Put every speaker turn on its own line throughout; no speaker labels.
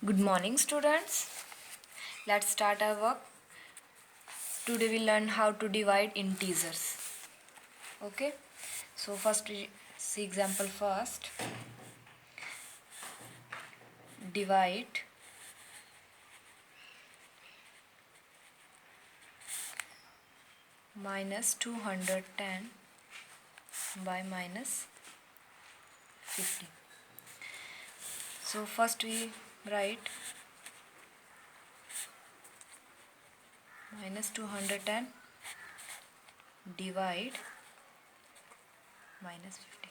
Good morning, students. Let's start our work. Today we learn how to divide integers. Okay. So first we see example first. Divide minus 210 by minus 50. So first we write minus 210 divide minus 50.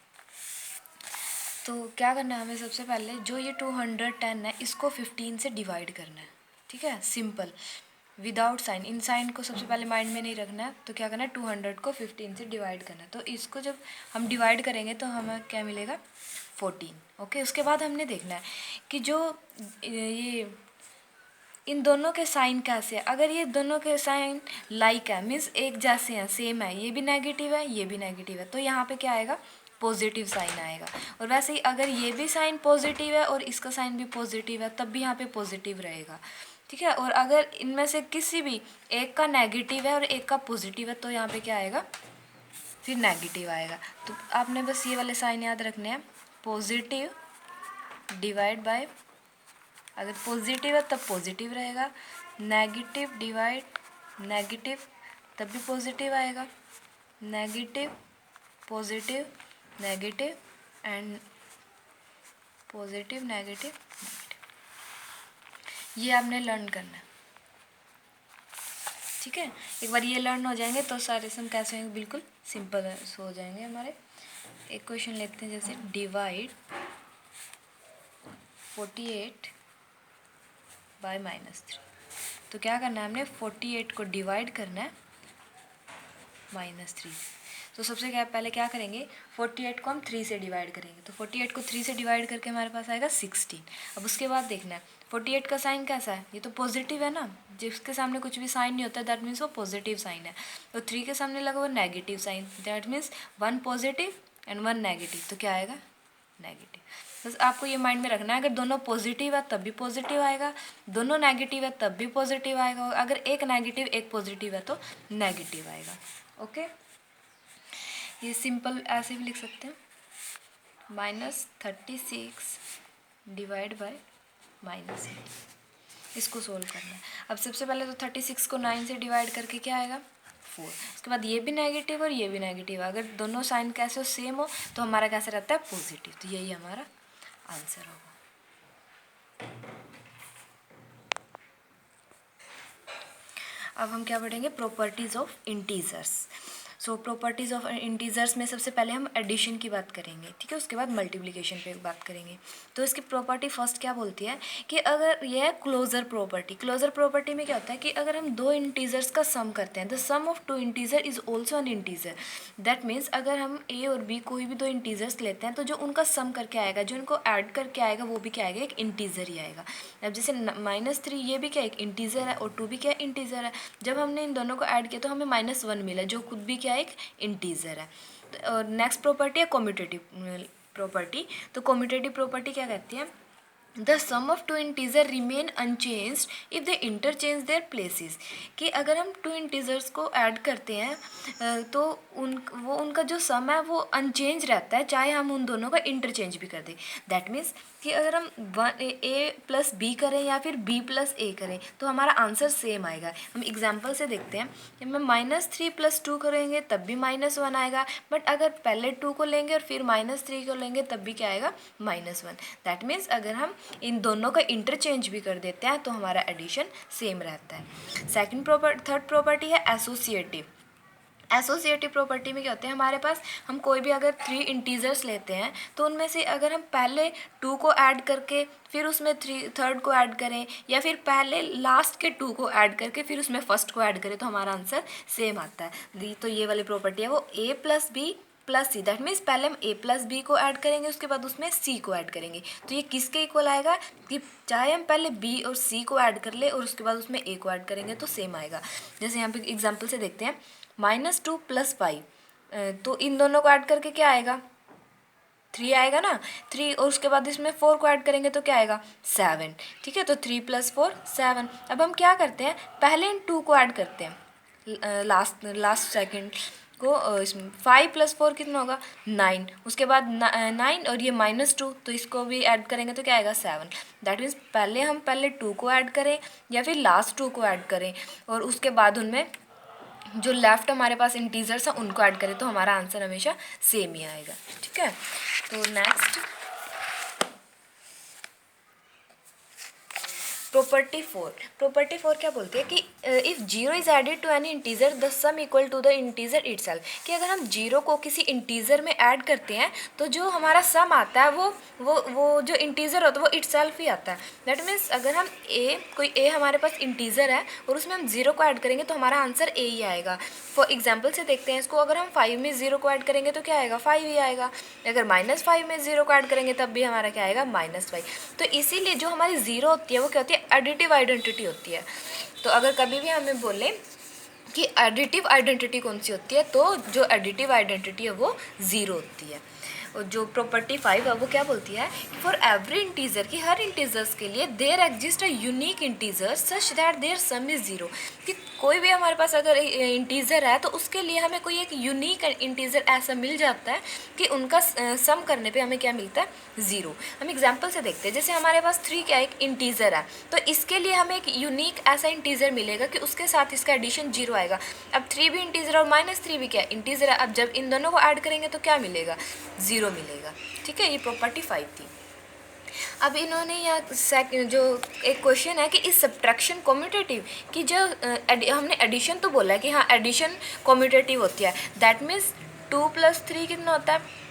तो क्या करना है हमें, सबसे पहले जो ये 210 है इसको 15 से डिवाइड करना है. ठीक है, सिंपल, विदाउट साइन. इन साइन को सबसे पहले माइंड में नहीं रखना है. तो क्या करना है, 200 को 15 से डिवाइड करना है. तो इसको जब हम डिवाइड करेंगे तो हमें क्या मिलेगा, 14. ओके, उसके बाद हमने देखना है कि जो ये इन दोनों के साइन कैसे है. अगर ये दोनों के साइन लाइक है, मीन्स एक जैसे हैं, सेम है, ये भी नेगेटिव है ये भी नेगेटिव है, तो यहाँ पे क्या आएगा, पॉजिटिव साइन आएगा. और वैसे ही अगर ये भी साइन पॉजिटिव है और इसका साइन भी पॉजिटिव है तब भी यहाँ पे पॉजिटिव रहेगा. ठीक है, और अगर इनमें से किसी भी एक का नेगेटिव है और एक का पॉजिटिव है तो यहाँ पे क्या आएगा, फिर नेगेटिव आएगा. तो आपने बस ये वाले साइन याद रखने हैं. पॉजिटिव डिवाइड बाय, अगर पॉजिटिव है तब पॉजिटिव रहेगा. नेगेटिव डिवाइड नेगेटिव तब भी पॉजिटिव आएगा. Negative positive negative and positive negative negative. ये आपने लर्न करना है. ठीक है, एक बार ये लर्न हो जाएंगे तो सारे सम कैसे होंगे, बिल्कुल सिंपल हो जाएंगे हमारे. एक क्वेश्चन लेते हैं, जैसे डिवाइड 48 बाय -3. तो क्या करना है, हमने 48 को डिवाइड करना है -3. तो सबसे पहले क्या करेंगे, 48 को हम 3 से डिवाइड करेंगे. तो 48 को 3 से डिवाइड करके हमारे पास आएगा 16. अब उसके बाद देखना है 48 का साइन कैसा है, ये तो पॉजिटिव है ना, जिसके सामने कुछ भी साइन नहीं होता दैट मीन्स वो पॉजिटिव साइन है. तो 3 के सामने लगा वो negative sign, that means 1 positive and 1 negative. तो क्या आएगा, नेगेटिव. बस आपको ये माइंड में रखना है, अगर दोनों पॉजिटिव है तब भी पॉजिटिव आएगा, दोनों नेगेटिव है तब भी पॉजिटिव आएगा, अगर एक नेगेटिव एक पॉजिटिव है तो नेगेटिव आएगा. ओके, ये सिंपल ऐसे भी लिख सकते हैं, -36 डिवाइड बाय -8. इसको सोल्व करना है. अब सबसे पहले तो 36 को 9 से डिवाइड करके क्या आएगा, 4. उसके बाद ये भी नेगेटिव और ये भी नेगेटिव. अगर दोनों साइन कैसे हो, सेम हो, तो हमारा कैसे रहता है, पॉजिटिव. तो यही हमारा आंसर होगा. अब हम क्या पढ़ेंगे, properties of integers. So properties of integers में सबसे पहले हम एडिशन की बात करेंगे. ठीक है, उसके बाद मल्टीप्लिकेशन पे बात करेंगे. तो इसकी प्रॉपर्टी फर्स्ट क्या बोलती है कि अगर यह है क्लोजर प्रॉपर्टी. क्लोजर प्रॉपर्टी में क्या होता है कि अगर हम दो इंटीजर्स का सम करते हैं, the sum of two integer is also an integer. That means अगर हम ए और बी कोई भी दो इंटीजर्स लेते हैं तो जो उनका सम करके आएगा, जो उनको ऐड करके आएगा, वो भी क्या आएगा, एक इंटीजर ही आएगा. अब जैसे -3 ये भी क्या एक इंटीजर है और 2 भी क्या इंटीजर है. जब हमने इन दोनों को ऐड किया तो हमें -1 मिला, जो खुद भी क्या एक इंटीजर है. और नेक्स्ट प्रॉपर्टी है कम्यूटेटिव प्रॉपर्टी. तो कम्यूटेटिव प्रॉपर्टी क्या कहती है, the sum of two integer remain unchanged if they interchange their places. कि अगर हम टू इंटीजर्स को ऐड करते हैं तो उनका जो सम है वो अनचेंज रहता है, चाहे हम उन दोनों का इंटरचेंज भी कर दें. दैट मीन्स कि अगर हम a + b करें या फिर b + a करें तो हमारा आंसर सेम आएगा. हम एग्जाम्पल से देखते हैं, जब हम -3 + 2 करेंगे तब भी -1 आएगा, बट अगर पहले 2 को लेंगे और फिर -3 को लेंगे तब भी क्या आएगा, -1. दैट मीन्स अगर हम इन दोनों का इंटरचेंज भी कर देते हैं तो हमारा एडिशन सेम रहता है. थर्ड प्रॉपर्टी है एसोसिएटिव. एसोसिएटिव प्रॉपर्टी में क्या होते हैं, हमारे पास हम कोई भी अगर 3 इंटीजर्स लेते हैं तो उनमें से अगर हम पहले 2 को ऐड करके फिर उसमें थर्ड को ऐड करें, या फिर पहले लास्ट के 2 को ऐड करके फिर उसमें फर्स्ट को ऐड करें तो हमारा आंसर सेम आता है. तो ये वाली प्रॉपर्टी है वो a + b + c. That means पहले हम a + b को ऐड करेंगे, उसके बाद उसमें c को ऐड करेंगे. तो ये किसके इक्वल आएगा कि चाहे हम पहले b और c को ऐड कर ले और उसके बाद उसमें a को ऐड करेंगे तो सेम आएगा. जैसे यहाँ पे एग्जाम्पल से देखते हैं, -2 + 5. तो इन दोनों को ऐड करके क्या आएगा, 3 आएगा ना, 3, और उसके बाद इसमें 4 को ऐड करेंगे तो क्या आएगा 7, ठीक है। तो 3 + 4 7। अब हम क्या करते हैं, पहले इन 2 को ऐड करते हैं लास्ट सेकंड को, इसमें 5 + 4 कितना होगा 9, उसके बाद 9 और ये -2, तो इसको भी ऐड करेंगे तो क्या आएगा 7। दैट मीन्स पहले 2 को ऐड करें या फिर लास्ट 2 को ऐड करें, और उसके बाद उनमें जो लेफ्ट हमारे पास इंटीजर्स हैं उनको ऐड करें, तो हमारा आंसर हमेशा सेम ही आएगा, ठीक है। तो नेक्स्ट प्रॉपर्टी 4 क्या बोलती है कि if 0 is added to any integer the sum equal to the integer itself, कि अगर हम 0 को किसी इंटीजर में ऐड करते हैं तो जो हमारा सम आता है वो जो इंटीजर होता है वो इटसेल्फ ही आता है। दैट मीन्स अगर हम कोई हमारे पास इंटीजर है और उसमें हम 0 को ऐड करेंगे तो हमारा आंसर ए ही आएगा। फॉर एग्जाम्पल से देखते हैं इसको, अगर हम 5 में 0 को ऐड करेंगे तो क्या आएगा 5 ही आएगा, अगर -5 में 0 को ऐड करेंगे तब भी हमारा क्या आएगा -5। तो इसीलिए जो हमारी 0 होती है वो क्या होती है एडिटिव आइडेंटिटी होती है। तो अगर कभी भी हमें बोलें कि एडिटिव आइडेंटिटी कौन सी होती है, तो जो एडिटिव आइडेंटिटी है वो 0 होती है। और जो प्रॉपर्टी 5 है वो क्या बोलती है कि फॉर एवरी इंटीजर, कि हर इंटीजर्स के लिए there exist a unique integer such that their sum is 0, कि कोई भी हमारे पास अगर इंटीजर है तो उसके लिए हमें कोई एक यूनिक इंटीजर ऐसा मिल जाता है कि उनका सम करने पे हमें क्या मिलता है 0। हम एग्जांपल से देखते हैं, जैसे हमारे पास 3 क्या एक इंटीजर है, तो इसके लिए हमें एक यूनिक ऐसा इंटीजर मिलेगा कि उसके साथ इसका एडिशन 0 आएगा। अब 3 भी इंटीजर और -3 भी क्या इंटीजर है, अब जब इन दोनों को ऐड करेंगे तो क्या मिलेगा 0 मिलेगा, ठीक है। ये प्रॉपर्टी 5 थी। अब इन्होंने यहाँ जो एक क्वेश्चन है कि इस सब्ट्रैक्शन कम्यूटेटिव, कि जो हमने एडिशन तो बोला है कि हाँ एडिशन कम्यूटेटिव होती है, दैट मीन्स 2 + 3 कितना होता है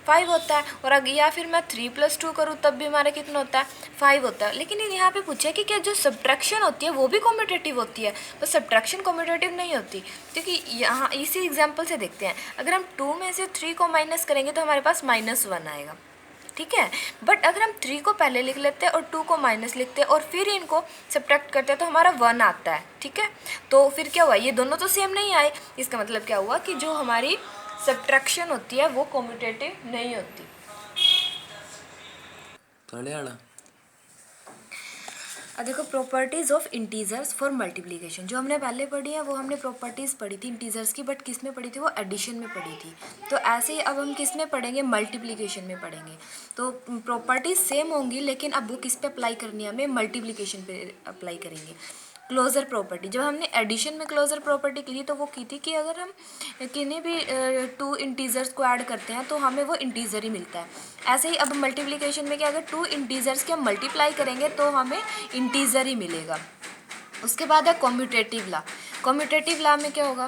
5 होता है, और अगर या फिर मैं 3 + 2 करूँ तब भी हमारा कितना होता है 5 होता है। लेकिन यहाँ पे पूछा कि क्या जो सब्ट्रैक्शन होती है वो भी कम्यूटेटिव होती है, तो सब्ट्रैक्शन कम्यूटेटिव नहीं होती, क्योंकि यहाँ इसी एग्जांपल से देखते हैं, अगर हम 2 में से 3 को माइनस करेंगे तो हमारे पास -1 आएगा, ठीक है। बट अगर हम 3 को पहले लिख लेते हैं और 2 को माइनस लिखते हैं और फिर इनको सब्ट्रैक्ट करते हैं तो हमारा 1 आता है, ठीक है। तो फिर क्या हुआ, ये दोनों तो सेम नहीं आए, इसका मतलब क्या हुआ कि जो हमारी सब्ट्रैक्शन होती है वो कम्यूटेटिव नहीं होती। अब देखो properties of integers for multiplication, जो हमने पहले पढ़ी है वो हमने प्रॉपर्टीज़ पढ़ी थी इंटीजर्स की, बट किस में पढ़ी थी वो एडिशन में पढ़ी थी। तो ऐसे ही अब हम किस में पढ़ेंगे मल्टीप्लिकेशन में पढ़ेंगे। तो प्रॉपर्टीज़ सेम होंगी लेकिन अब वो किस पे अप्लाई करनी है, हमें मल्टीप्लिकेशन पे अप्लाई करेंगे। क्लोजर प्रॉपर्टी, जब हमने एडिशन में क्लोजर प्रॉपर्टी की थी तो वो की थी कि अगर हम किन्हीं भी 2 इंटीजर्स को ऐड करते हैं तो हमें वो इंटीजर ही मिलता है। ऐसे ही अब मल्टीप्लिकेशन में कि अगर 2 इंटीजर्स के हम मल्टीप्लाई करेंगे तो हमें इंटीजर ही मिलेगा। उसके बाद है कम्यूटेटिव लॉ। कम्यूटेटिव लॉ में क्या होगा,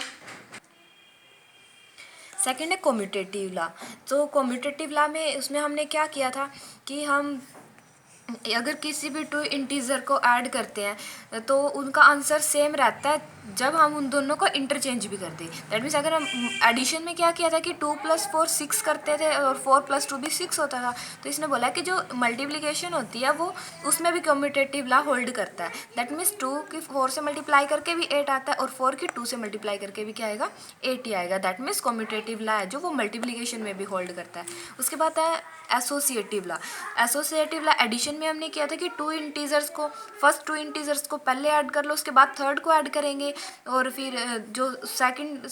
सेकेंड है कम्यूटेटिव लॉ। तो कम्यूटेटिव लॉ में उसमें हमने क्या किया था कि हम अगर किसी भी 2 इंटीजर को ऐड करते हैं तो उनका आंसर सेम रहता है जब हम उन दोनों को इंटरचेंज भी कर दें। दैट मीन्स अगर हम एडिशन में क्या किया था कि 2 + 4 6 करते थे और 4 + 2 भी 6 होता था, तो इसने बोला कि जो मल्टीप्लिकेशन होती है वो उसमें भी कम्यूटेटिव लॉ होल्ड करता है। दैट मीन्स 2 की 4 से मल्टीप्लाई करके भी 8 आता है और 4 की 2 से मल्टीप्लाई करके भी क्या आएगा 8 ही आएगा। दैट मीन्स कम्यूटेटिव लॉ है जो वो मल्टीप्लिकेशन में भी होल्ड करता है। उसके बाद है associative law. Associative law addition में हमने किया था कि 2 इंटीजर्स को फर्स्ट 2 इंटीजर्स को पहले ऐड कर लो, उसके बाद थर्ड को ऐड करेंगे और फिर जो सेकंड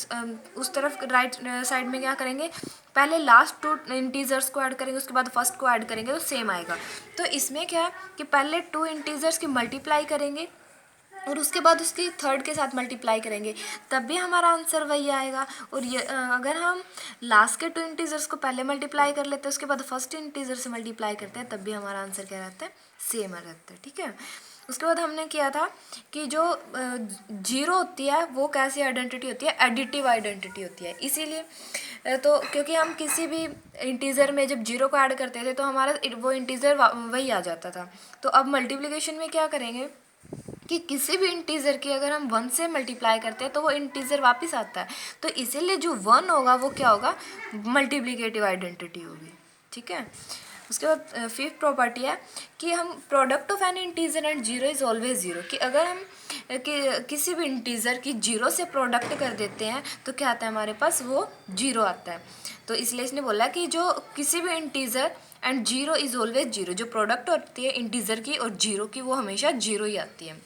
उस तरफ राइट साइड में क्या करेंगे पहले लास्ट 2 इंटीजर्स को ऐड करेंगे उसके बाद फर्स्ट को ऐड करेंगे तो सेम आएगा। तो इसमें क्या कि पहले 2 इंटीजर्स की मल्टीप्लाई करेंगे और उसके बाद उसकी थर्ड के साथ मल्टीप्लाई करेंगे तब भी हमारा आंसर वही आएगा। और ये अगर हम लास्ट के 2 इंटीजर्स को पहले मल्टीप्लाई कर लेते हैं उसके बाद फर्स्ट इंटीजर से मल्टीप्लाई करते हैं तब भी हमारा आंसर क्या रहता है सेम रहता है, ठीक है। उसके बाद हमने किया था कि जो 0 होती है वो कैसी आइडेंटिटी होती है एडिटिव आइडेंटिटी होती है। इसीलिए तो क्योंकि हम किसी भी इंटीजर में जब 0 को ऐड करते थे तो हमारा वो इंटीजर वही आ जाता था। तो अब मल्टीप्लिकेशन में क्या करेंगे कि किसी भी इंटीजर की अगर हम 1 से मल्टीप्लाई करते हैं तो वो इंटीजर वापस आता है, तो इसीलिए जो 1 होगा वो क्या होगा मल्टीप्लिकेटिव आइडेंटिटी होगी, ठीक है। उसके बाद फिफ्थ प्रॉपर्टी है कि हम product of N integer and zero is always zero, कि अगर हम किसी भी इंटीजर की जीरो से प्रोडक्ट कर देते हैं तो क्या आता है हमारे पास, वो जीरो आता है। तो इसलिए इसने बोला कि जो किसी भी integer and zero is always zero, जो प्रोडक्ट होती है इंटीजर की और जीरो की वो हमेशा जीरो ही आती है।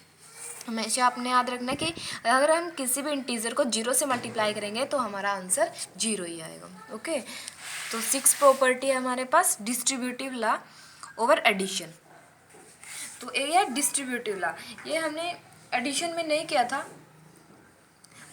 हमेशा आपने याद रखना कि अगर हम किसी भी इंटीजर को जीरो से मल्टीप्लाई करेंगे तो हमारा आंसर जीरो ही आएगा। ओके, तो सिक्स प्रॉपर्टी है हमारे पास डिस्ट्रीब्यूटिव लॉ ओवर एडिशन। तो ये है डिस्ट्रीब्यूटिव लॉ, ये हमने एडिशन में नहीं किया था,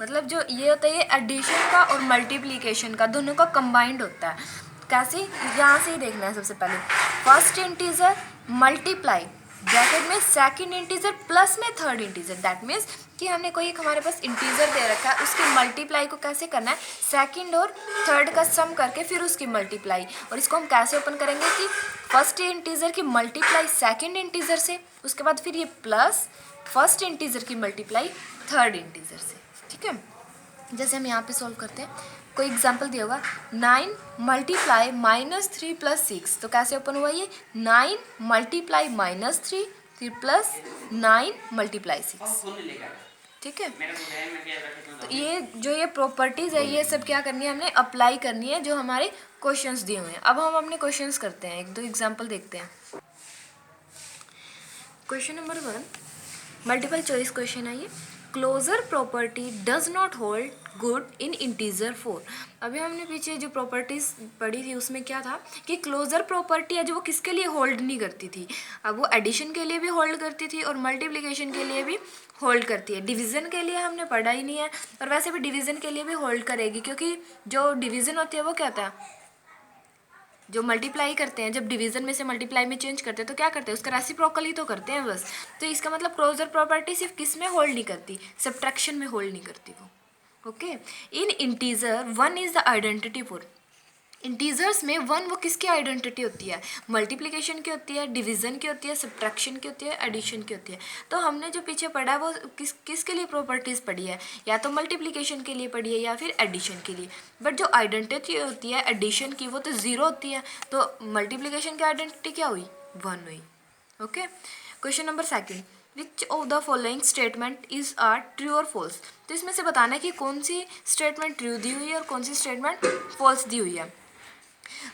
मतलब जो ये होता है ये एडिशन का और मल्टीप्लिकेशन का दोनों का कंबाइंड होता है। कैसे, यहाँ से ही देखना है। सबसे पहले फर्स्ट इंटीजर मल्टीप्लाई ब्रैकेट में सेकंड इंटीजर प्लस में थर्ड इंटीजर, दैट मीन्स कि हमने कोई एक हमारे पास इंटीजर दे रखा है, उसकी मल्टीप्लाई को कैसे करना है, सेकंड और थर्ड का सम करके फिर उसकी मल्टीप्लाई। और इसको हम कैसे ओपन करेंगे कि फर्स्ट इंटीजर की मल्टीप्लाई सेकंड इंटीजर से, उसके बाद फिर ये प्लस फर्स्ट इंटीजर की मल्टीप्लाई थर्ड इंटीजर से। ठीक है, जैसे हम यहाँ पे सॉल्व करते हैं, कोई एग्जांपल दिया होगा 9 मल्टीप्लाई -3 + 6, तो कैसे ओपन हुआ ये 9 मल्टीप्लाई -3 फिर प्लस 9 मल्टीप्लाई 6। ठीक है, तो ये प्रॉपर्टीज है ये सब क्या करनी है हमने, अप्लाई करनी है जो हमारे क्वेश्चंस दिए हुए हैं। अब हम अपने क्वेश्चंस करते हैं, एक दो एग्जांपल देखते हैं। Question number 1 multiple choice question है ये। Closure property does not hold good in integer 4। अभी हमने पीछे जो प्रॉपर्टीज पढ़ी थी उसमें क्या था कि क्लोजर प्रॉपर्टी है जो वो किसके लिए होल्ड नहीं करती थी, अब वो एडिशन के लिए भी होल्ड करती थी और मल्टीप्लिकेशन के लिए भी होल्ड करती है। डिवीज़न के लिए हमने पढ़ा ही नहीं है, और वैसे भी डिवीज़न के लिए भी होल्ड करेगी, क्योंकि जो डिवीज़न होती है वो क्या होता है, जो मल्टीप्लाई करते हैं, जब डिवीजन में से मल्टीप्लाई में चेंज करते हैं तो क्या करते हैं, उसका रेसिप्रोकल ही तो करते हैं बस। तो इसका मतलब क्लोजर प्रॉपर्टी सिर्फ किस में होल्ड नहीं करती, सब्ट्रैक्शन में होल्ड नहीं करती वो। Okay, in integer 1 is the identity for. Integers में 1 वो किसकी आइडेंटिटी होती है, मल्टीप्लिकेशन की होती है, डिवीजन की होती है, सब्ट्रैक्शन की होती है, एडिशन की होती है। तो हमने जो पीछे पढ़ा है वो किसके लिए प्रॉपर्टीज़ पढ़ी है, या तो मल्टीप्लिकेशन के लिए पढ़ी है या फिर एडिशन के लिए। बट जो आइडेंटिटी होती है एडिशन की वो तो ज़ीरो होती है, तो मल्टीप्लिकेशन की आइडेंटिटी क्या हुई, 1 हुई। Okay, question number 2 which of the following statement is are true और फॉल्स। तो इसमें से बताना है कि कौन सी स्टेटमेंट ट्रू दी हुई है और कौन सी स्टेटमेंट फॉल्स दी हुई है।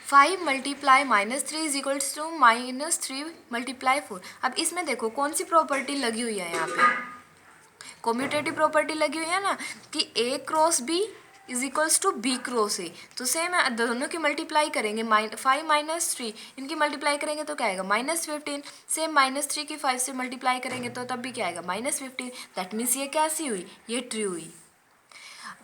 5 multiply -3 is equals to -3 multiply 4। अब इसमें देखो कौन सी प्रॉपर्टी लगी हुई है, यहाँ पे कम्यूटेटिव प्रॉपर्टी लगी हुई है ना, कि A cross B is equals to B cross A। तो सेम है, दोनों की मल्टीप्लाई करेंगे, 5 - 3 इनकी मल्टीप्लाई करेंगे तो क्या आएगा -15। सेम -3 की 5 से मल्टीप्लाई करेंगे तो तब भी क्या आएगा -15। दैट मीन्स ये कैसी हुई, ये ट्रू हुई।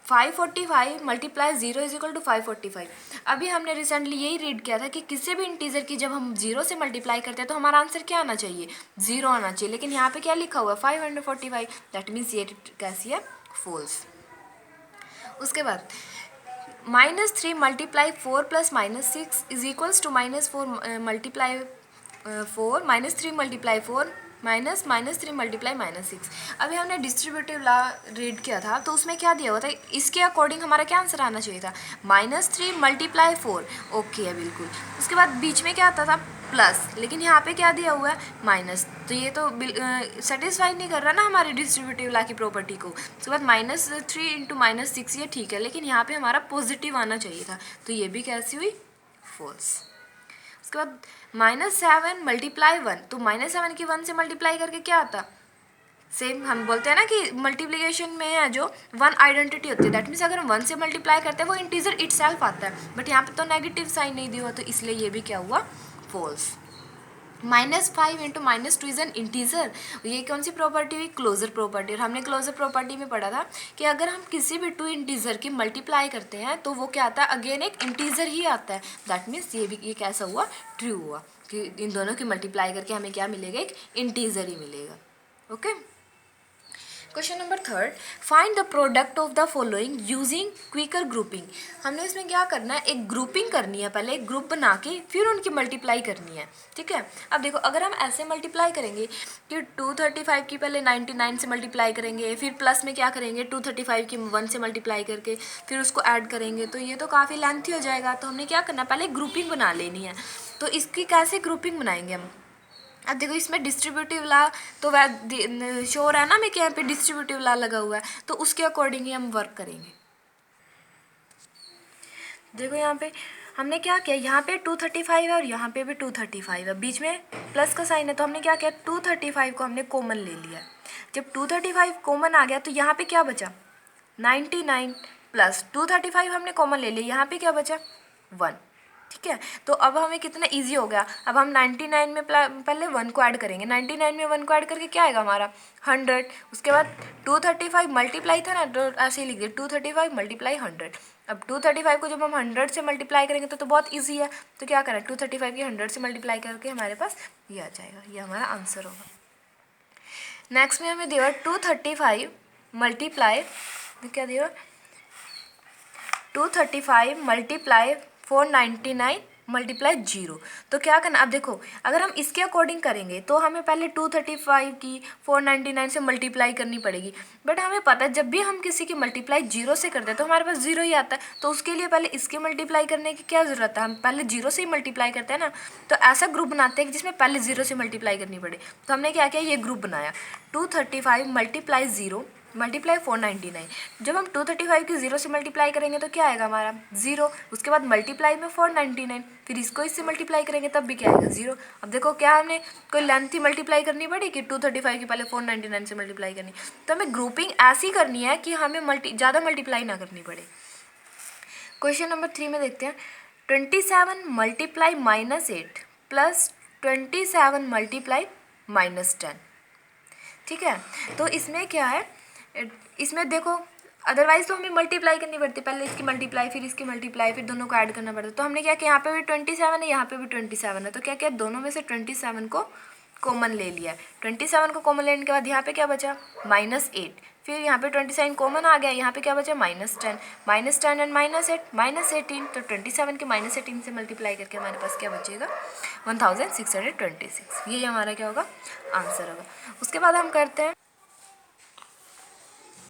545 मल्टीप्लाई 0 इज इक्वल टू 545। अभी हमने रिसेंटली यही रीड किया था कि किसी भी इंटीजर की जब हम 0 से मल्टीप्लाई करते हैं तो हमारा आंसर क्या आना चाहिए, 0 आना चाहिए, लेकिन यहाँ पे क्या लिखा हुआ है 545। दैट मीन्स ये कैसी है, फॉल्स। उसके बाद -3 multiply 4 plus -6 is equals to -4 multiply 4 -3 multiply 4 -3 multiply -6। अभी हमने डिस्ट्रीब्यूटिव लॉ रीड किया था तो उसमें क्या दिया हुआ था, इसके अकॉर्डिंग हमारा क्या आंसर आना चाहिए था, -3 मल्टीप्लाई 4। ओके है बिल्कुल। उसके बाद बीच में क्या आता था, प्लस, लेकिन यहाँ पे क्या दिया हुआ है, माइनस। तो ये तो सेटिस्फाई नहीं कर रहा ना हमारी डिस्ट्रीब्यूटिव लॉ की प्रॉपर्टी को। उसके बाद -3 × -6 ये ठीक है, लेकिन यहाँ पे हमारा पॉजिटिव आना चाहिए था, तो ये भी कैसी हुई, फॉल्स। उसके बाद -7 मल्टीप्लाई 1, तो -7 की 1 से मल्टीप्लाई करके क्या आता, सेम हम बोलते हैं ना कि मल्टीप्लिकेशन में है जो 1 आइडेंटिटी होती है, दैट मीन्स अगर हम 1 से मल्टीप्लाई करते हैं वो इंटीजर इटसेल्फ आता है, बट यहाँ पे तो नेगेटिव साइन नहीं दिया हुआ, तो इसलिए ये भी क्या हुआ, फॉल्स। -5 × -2 इज एन इंटीजर, ये कौन सी प्रॉपर्टी हुई, क्लोजर प्रॉपर्टी। और हमने क्लोजर प्रॉपर्टी में पढ़ा था कि अगर हम किसी भी 2 इंटीजर की मल्टीप्लाई करते हैं तो वो क्या आता है, अगेन एक इंटीजर ही आता है। दैट मीन्स ये कैसा हुआ, ट्रू हुआ, कि इन दोनों की मल्टीप्लाई करके हमें क्या मिलेगा, एक इंटीजर ही मिलेगा। Okay, question number 3, find the product of the following using quicker grouping. हमने इसमें क्या करना है, एक ग्रुपिंग करनी है, पहले एक ग्रुप बना के फिर उनकी मल्टीप्लाई करनी है। ठीक है, अब देखो अगर हम ऐसे मल्टीप्लाई करेंगे कि 235 की पहले 99 से मल्टीप्लाई करेंगे, फिर प्लस में क्या करेंगे 235 की 1 से मल्टीप्लाई करके फिर उसको ऐड करेंगे, तो ये तो काफ़ी लेंथी हो जाएगा। तो हमने क्या करना है, पहले ग्रुपिंग बना लेनी है। तो इसकी कैसे ग्रुपिंग बनाएंगे हम, अब देखो इसमें डिस्ट्रीब्यूटिव ला तो वह शो रहा है ना, मैं क्या यहाँ पे डिस्ट्रीब्यूटिव ला लगा हुआ है, तो उसके अकॉर्डिंग ही हम वर्क करेंगे। देखो यहाँ पे हमने क्या किया, यहाँ पे 235 है और यहाँ पे भी 235 है, बीच में प्लस का साइन है, तो हमने क्या किया 235 को हमने कॉमन ले लिया। जब 235 कॉमन आ गया तो यहाँ पे क्या बचा 99 प्लस 235 हमने कॉमन ले लिया, यहाँ पे क्या बचा 1। ठीक है, तो अब हमें कितना इजी हो गया, अब हम 99 में पहले 1 को ऐड करेंगे, 99 में 1 को ऐड करके क्या आएगा हमारा 100। उसके बाद 235 मल्टीप्लाई था ना, तो ऐसे ही लिख दिया 235 मल्टीप्लाई 100। अब 235 को जब हम 100 से मल्टीप्लाई करेंगे तो बहुत ईजी है, तो क्या करें 235 की 100 से मल्टीप्लाई करके हमारे पास ये आ जाएगा, ये हमारा आंसर होगा। नेक्स्ट में हमें दिया 235 मल्टीप्लाई क्या दिया 235 मल्टीप्लाई 499 मल्टीप्लाई 0। तो क्या करना, अब देखो अगर हम इसके अकॉर्डिंग करेंगे तो हमें पहले 235 की 499 से मल्टीप्लाई करनी पड़ेगी, बट हमें पता है जब भी हम किसी की मल्टीप्लाई 0 से करते हैं तो हमारे पास 0 ही आता है, तो उसके लिए पहले इसके मल्टीप्लाई करने की क्या ज़रूरत है, हम पहले 0 से ही मल्टीप्लाई करते हैं ना। तो ऐसा ग्रुप बनाते हैं जिसमें पहले 0 से मल्टीप्लाई करनी पड़े। तो हमने क्या किया, ये ग्रुप बनाया 235 मल्टीप्लाई 0 मल्टीप्लाई 499। जब हम 235 की 0 से मल्टीप्लाई करेंगे तो क्या आएगा हमारा 0, उसके बाद मल्टीप्लाई में 499, फिर इसको इससे मल्टीप्लाई करेंगे तब भी क्या आएगा 0। अब देखो क्या हमने कोई लेंथी मल्टीप्लाई करनी पड़ी कि 235 की पहले 499 से मल्टीप्लाई करनी, तो हमें ग्रुपिंग ऐसी करनी है कि हमें ज़्यादा मल्टीप्लाई ना करनी पड़े। क्वेश्चन नंबर 3 में देखते हैं 27 मल्टीप्लाई -8 प्लस 27 मल्टीप्लाई -10। ठीक है, तो इसमें क्या है, इसमें देखो अदरवाइज तो हमें मल्टीप्लाई करनी पड़ती, पहले इसकी मल्टीप्लाई फिर इसकी मल्टीप्लाई फिर दोनों को ऐड करना पड़ता। तो हमने क्या किया, यहाँ पे भी 27 है यहाँ पे भी 27 है, तो क्या किया दोनों में से 27 को कॉमन ले लिया। 27 को कॉमन लेने के बाद यहाँ पे क्या बचा -8, फिर यहाँ पे 27 कॉमन आ गया, यहाँ पे क्या बचा -10 -10 एंड -8 -18। तो 27 के -18 से मल्टीप्लाई करके हमारे पास क्या बचेगा 1626। यही हमारा क्या होगा आंसर होगा। उसके बाद हम करते हैं